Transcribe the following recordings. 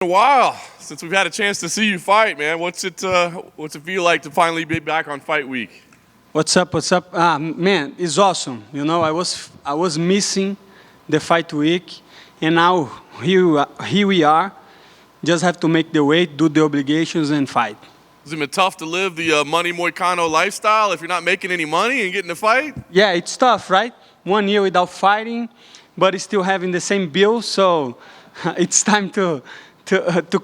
A while since we've had a chance to see you fight, man. What's it feel like to finally be back on fight week? What's up? What's up? Man, it's awesome. I was missing the fight week, and now here we are. Just have to make the weight, do the obligations, and fight. Has it been tough to live the money Moicano lifestyle if you're not making any money and getting to fight? Yeah, it's tough, right? 1 year without fighting, but still having the same bill. So it's time to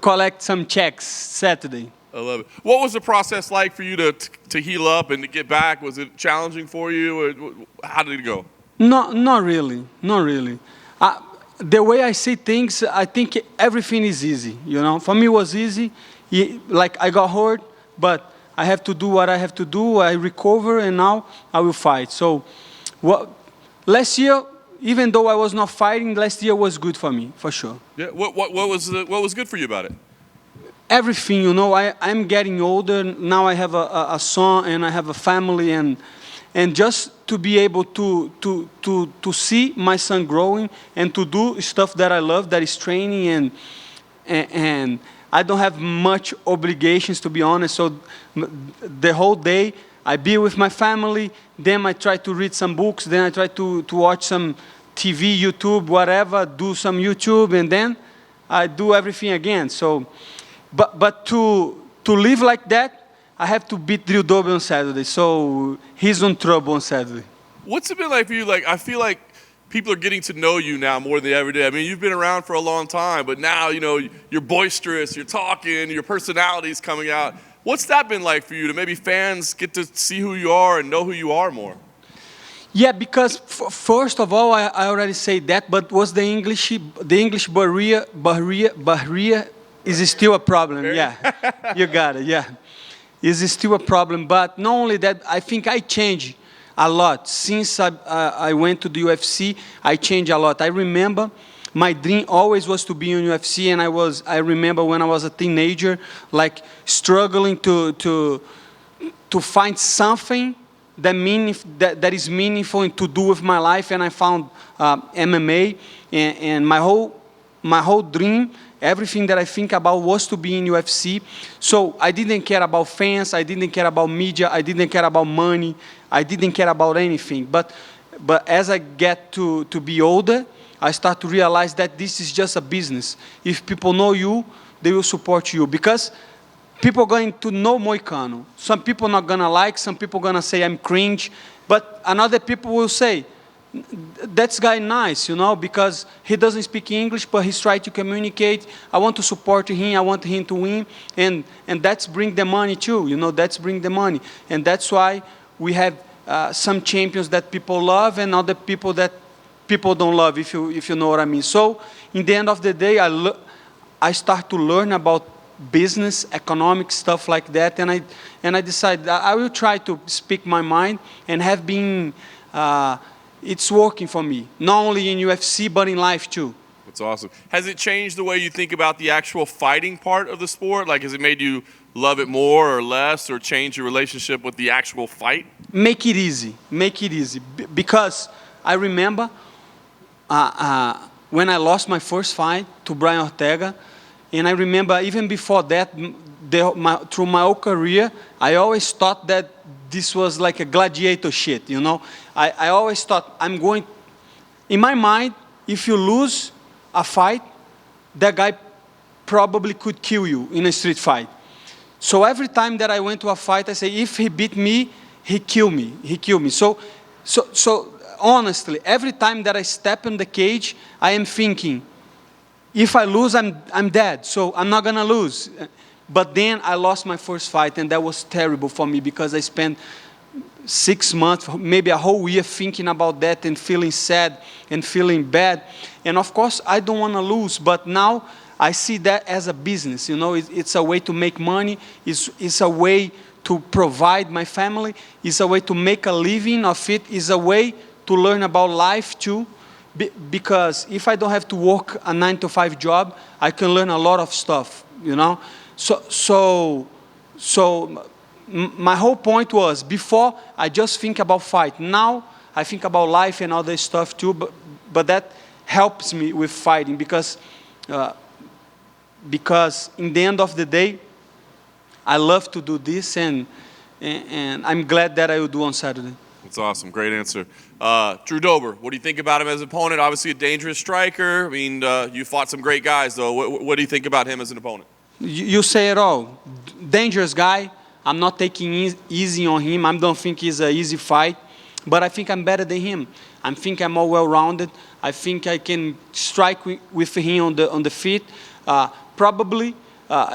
collect some checks Saturday. I love it. What was the process like for you to heal up and to get back? Was it challenging for you, or how did it go? No, not really, not really. The way I see things, I think everything is easy. For me, it was easy. Like I got hurt, but I have to do what I have to do. I recover, and now I will fight. So, last year, even though I was not fighting, last year was good for me, for sure. Yeah. What was good for you about it? Everything, I'm getting older. Now I have a son and I have a family, and just to be able to see my son growing and to do stuff that I love, that is training, and I don't have much obligations, to be honest. So the whole day I be with my family, then I try to read some books, then I try to watch some TV, YouTube, whatever, do some YouTube, and then I do everything again. So, but to live like that, I have to beat Drew Doby on Saturday. So he's in trouble on Saturday. What's it been like for you? Like, I feel like people are getting to know you now more than they ever did. I mean, you've been around for a long time, but now, you're boisterous, you're talking, your personality's coming out. What's that been like for you to maybe fans get to see who you are and know who you are more? Yeah, because first of all, I already said that, but was the English barrier is still a problem. Yeah, you got it. Yeah, is still a problem. But not only that, I think I changed a lot since I went to the UFC. I changed a lot. I remember my dream always was to be in UFC, and I remember when I was a teenager, like struggling to find something that is meaningful and to do with my life, and I found MMA, and my whole dream, everything that I think about was to be in UFC. So I didn't care about fans, I didn't care about media, I didn't care about money, I didn't care about anything. But as I get to be older, I start to realize that this is just a business. If people know you, they will support you, because people are going to know Moicano. Some people not going to like, some people going to say I'm cringe, but another people will say, that guy nice, because he doesn't speak English, but he's trying to communicate. I want to support him, I want him to win, and that's bring the money too, that's bring the money. And that's why we have some champions that people love and other people that people don't love, if you know what I mean. So in the end of the day, I start to learn about business, economic stuff like that, and I decided I will try to speak my mind, and have been it's working for me, not only in UFC but in life too. That's awesome. Has it changed the way you think about the actual fighting part of the sport? Like, has it made you love it more or less, or change your relationship with the actual fight? Make it easy, because I remember when I lost my first fight to Brian Ortega. And I remember even before that, through my whole career, I always thought that this was like a gladiator shit, I always thought in my mind, if you lose a fight, that guy probably could kill you in a street fight. So every time that I went to a fight, I say, if he beat me, he kill me. So honestly, every time that I step in the cage, I am thinking, if I lose, I'm dead, so I'm not going to lose. But then I lost my first fight, and that was terrible for me, because I spent 6 months, maybe a whole year, thinking about that and feeling sad and feeling bad. And of course, I don't want to lose, but now I see that as a business. It's a way to make money. It's a way to provide my family. It's a way to make a living of it. It's a way to learn about life too. Because if I don't have to work a 9-to-5 job, I can learn a lot of stuff, So my whole point was, before I just think about fight. Now I think about life and other stuff too, but that helps me with fighting, because because in the end of the day, I love to do this, and I'm glad that I will do on Saturday. That's awesome. Great answer. Drew Dober, what do you think about him as an opponent? Obviously a dangerous striker. I mean, you fought some great guys, though. What do you think about him as an opponent? You say it all. Dangerous guy. I'm not taking easy on him. I don't think it's an easy fight, but I think I'm better than him. I think I'm more well-rounded. I think I can strike with him on the feet. Probably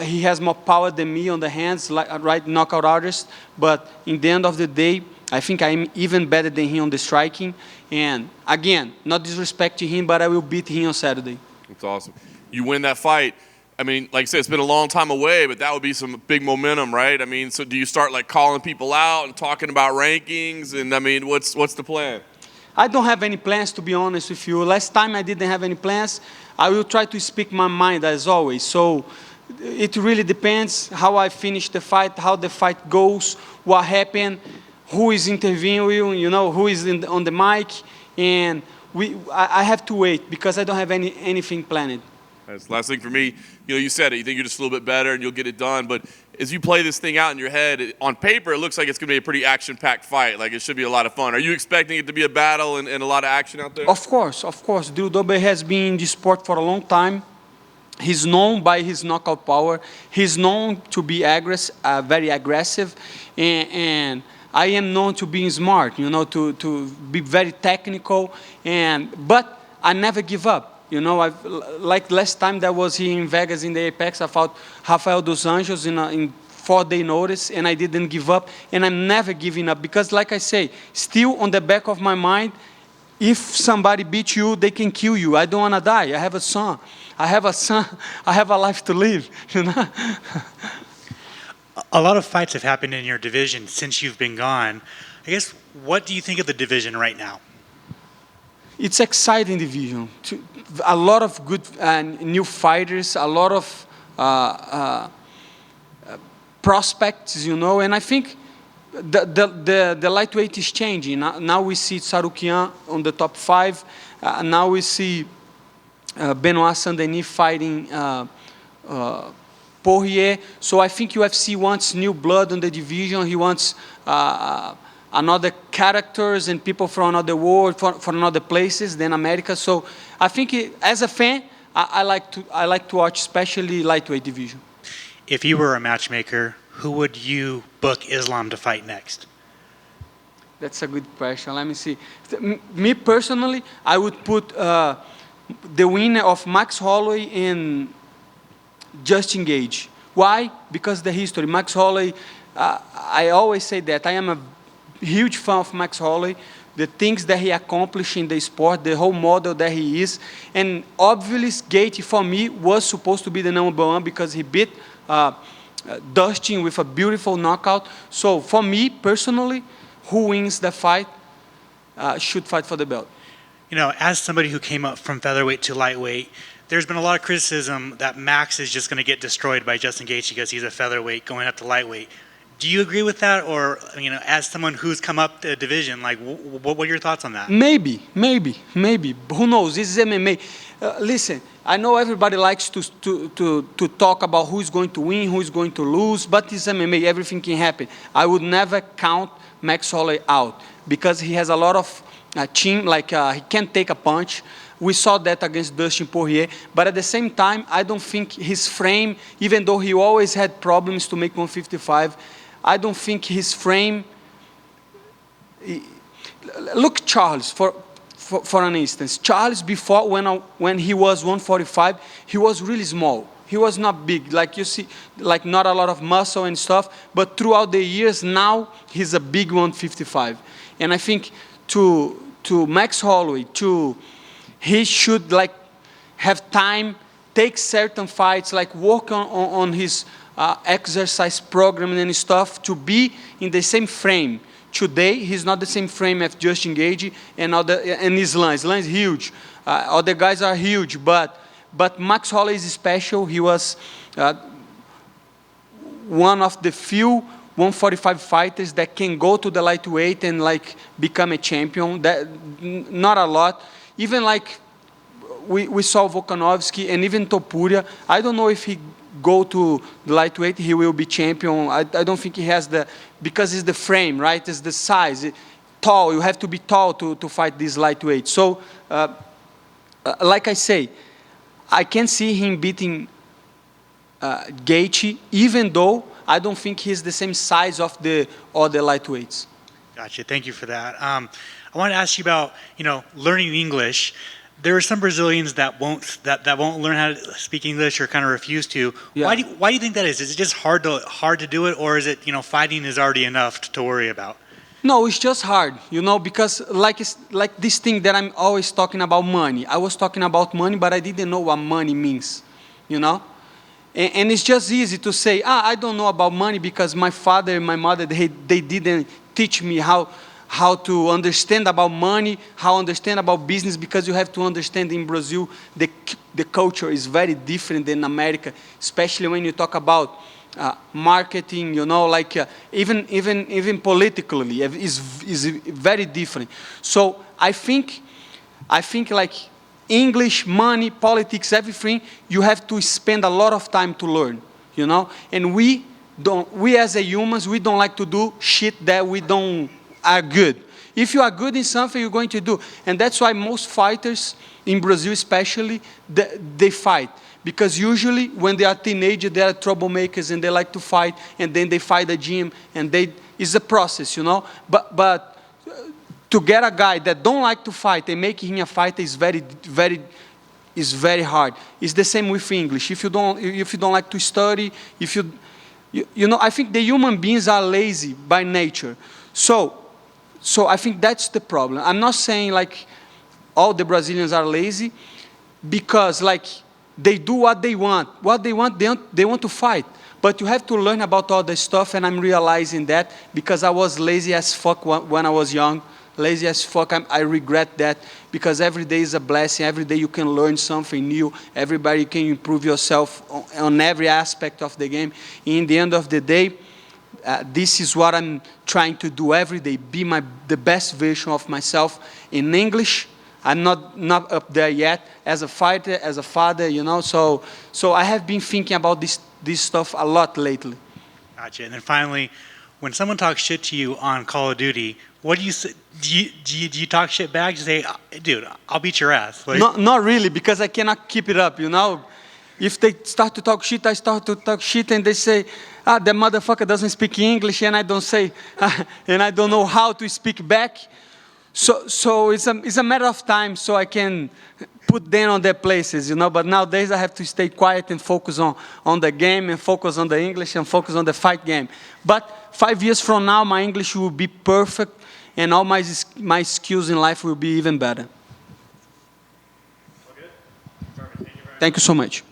he has more power than me on the hands, like right knockout artist. But in the end of the day, I think I'm even better than him on the striking. And again, not disrespecting him, but I will beat him on Saturday. That's awesome. You win that fight. I mean, like I said, it's been a long time away, but that would be some big momentum, right? I mean, so do you start like calling people out and talking about rankings? And I mean, what's the plan? I don't have any plans, to be honest with you. Last time I didn't have any plans. I will try to speak my mind as always. So it really depends how I finish the fight, how the fight goes, what happened, who is interviewing, who is on the mic. And I have to wait because I don't have anything planned. That's the last thing for me. You said it. You think you're just a little bit better and you'll get it done. But as you play this thing out in your head, on paper, it looks like it's going to be a pretty action-packed fight. Like, it should be a lot of fun. Are you expecting it to be a battle and a lot of action out there? Of course. Drew Dober has been in this sport for a long time. He's known by his knockout power. He's known to be very aggressive. And I am known to being smart, to be very technical. But I never give up. Like last time that was here in Vegas in the Apex, I fought Rafael dos Anjos in 4-day notice, and I didn't give up, and I'm never giving up because, like I say, still on the back of my mind, if somebody beats you, they can kill you. I don't want to die. I have a son. I have a life to live. A lot of fights have happened in your division since you've been gone. I guess, what do you think of the division right now? It's exciting division. A lot of good new fighters, a lot of prospects, and I think the lightweight is changing. Now we see Tsarukian on the top 5. Now we see Benoit Saint-Denis fighting Poirier. So I think UFC wants new blood in the division. He wants another characters and people from another world, from other places than America. So I think as a fan, I like to watch, especially lightweight division. If you were a matchmaker, who would you book Islam to fight next? That's a good question. Let me see. Me personally, I would put the winner of Max Holloway and Justin Gaethje. Why? Because the history. Max Holloway, I always say that I am a huge fan of Max Holloway, the things that he accomplished in the sport, the whole model that he is. And obviously, Gaethje, for me, was supposed to be the number 1 because he beat Dustin with a beautiful knockout. So for me, personally, who wins the fight should fight for the belt. As somebody who came up from featherweight to lightweight, there's been a lot of criticism that Max is just going to get destroyed by Justin Gaethje because he's a featherweight going up to lightweight. Do you agree with that? Or, as someone who's come up the division, like, what are your thoughts on that? Maybe. Who knows? This is MMA. Listen, I know everybody likes to talk about who's going to win, who's going to lose, but it's MMA. Everything can happen. I would never count Max Holloway out because he has a lot of chin, like he can't take a punch. We saw that against Dustin Poirier. But at the same time, I don't think his frame, even though he always had problems to make 155, I don't think his frame. Look, Charles, for an instance. Charles, before, when he was 145, he was really small. He was not big, like you see, like not a lot of muscle and stuff. But throughout the years, now he's a big 155. And I think to Max Holloway, he should have time, take certain fights, work on his exercise program and stuff to be in the same frame. Today, he's not the same frame as Justin Gaethje and Islam. Islam is huge. Other guys are huge, but Max Holloway is special. He was one of the few 145 fighters that can go to the lightweight and become a champion. That not a lot. Even we saw Volkanovski and even Topuria. I don't know if he go to the lightweight, he will be champion. I don't think he has because it's the frame, right? It's the size. Tall, you have to be tall to fight this lightweight. So, like I say, I can see him beating Gaethje, even though I don't think he's the same size of the other lightweights. Gotcha. Thank you for that. I want to ask you about, learning English. There are some Brazilians that won't learn how to speak English or kind of refuse to. Yeah. Why do you think that is? Is it just hard to do it, or is it fighting is already enough to worry about? No, it's just hard, because like this thing that I'm always talking about money. I was talking about money, but I didn't know what money means, And it's just easy to say, I don't know about money because my father and my mother, they didn't teach me how to understand about money, how to understand about business, because you have to understand in Brazil, the culture is very different than America, especially when you talk about marketing, even politically, is very different. So I think like English, money, politics, everything, you have to spend a lot of time to learn, And we as a humans, we don't like to do shit that we don't are good. If you are good in something, you're going to do. And that's why most fighters, in Brazil especially, they fight. Because usually when they are teenagers, they are troublemakers and they like to fight, and then they fight the gym, and it's a process, But to get a guy that don't like to fight and make him a fighter is very hard. It's the same with English. If you don't like to study, I think the human beings are lazy by nature. So I think that's the problem. I'm not saying like all the Brazilians are lazy, because like they do what they want. What they want, they want to fight. But you have to learn about all the stuff, and I'm realizing that because I was lazy as fuck when I was young. Lazy as fuck. I regret that, because every day is a blessing. Every day you can learn something new. Everybody can improve yourself on every aspect of the game. In the end of the day, this is what I'm trying to do every day, be the best version of myself in English. I'm not up there yet as a fighter, as a father, So I have been thinking about this stuff a lot lately. Gotcha. And then finally, when someone talks shit to you on Call of Duty, what do you say? Do you talk shit back? You say, dude, I'll beat your ass. Not really, because I cannot keep it up, If they start to talk shit, I start to talk shit, and they say, the motherfucker doesn't speak English, and I don't say, and I don't know how to speak back. So it's a matter of time, so I can put them on their places, But nowadays I have to stay quiet and focus on the game, and focus on the English, and focus on the fight game. But 5 years from now, my English will be perfect, and all my skills in life will be even better. Okay. Perfect. Thank you very much. Thank you so much.